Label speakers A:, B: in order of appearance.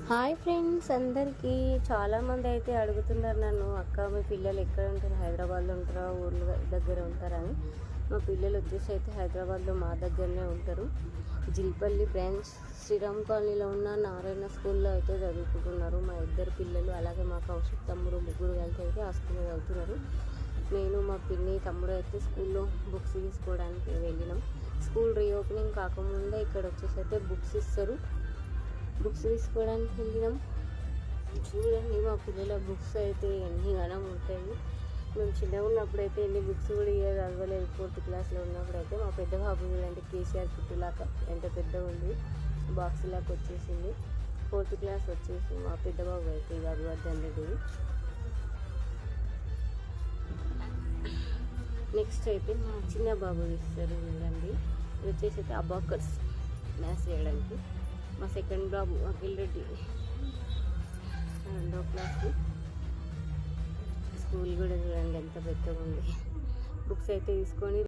A: Hi friends అందరికీ. చాలామంది అయితే అడుగుతున్నారు నన్ను, అక్క మీ పిల్లలు ఎక్కడ ఉంటారు, హైదరాబాద్లో ఉంటారా ఊర్ల దగ్గర ఉంటారని. మా పిల్లలు వచ్చేసి అయితే హైదరాబాద్లో మా దగ్గరనే ఉంటారు. జిల్పల్లి బ్రాంచ్ శ్రీరామ్ కాలనీలో ఉన్న నారాయణ స్కూల్లో అయితే చదువుకుంటున్నారు మా ఇద్దరు పిల్లలు. అలాగే మా కౌశిక్ తమ్ముడు, ముగ్గురు కలిసి అయితే ఆ స్కూల్లో చదువుతున్నారు. నేను మా పిన్ని తమ్ముడు అయితే స్కూల్లో బుక్స్ తీసుకోవడానికి వెళ్ళినాం. స్కూల్ రీఓపెనింగ్ కాకముందే ఇక్కడ వచ్చేసి అయితే బుక్స్ ఇస్తారు. బుక్స్ తీసుకోవడానికి వెళ్ళినాం. చూడండి మా పిల్లల బుక్స్ అయితే ఎన్ని గణం ఉంటాయి. మేము చిన్నగా ఉన్నప్పుడు అయితే ఎన్ని బుక్స్ కూడా చదవలేదు. 4th క్లాస్లో ఉన్నప్పుడు అయితే మా పెద్ద బాబు చూడండి కేసీఆర్ కిట్టులాగా ఎంత పెద్దగా ఉంది, బాక్స్ లాగా వచ్చేసింది. 4th క్లాస్ వచ్చేసి మా పెద్ద బాబు అయితే ఇక అభివర్ధనది. నెక్స్ట్ అయితే మా చిన్న బాబు ఇస్తారు చూడండి. ఇది వచ్చేసి అయితే అబాకస్ మ్యాథ్స్ చేయడానికి. మా సెకండ్ బాబు అఖిల్ రెడ్డి 2వ క్లాస్. స్కూల్ కూడా చూడండి ఎంత పెద్దగా ఉంది. బుక్స్ అయితే తీసుకొని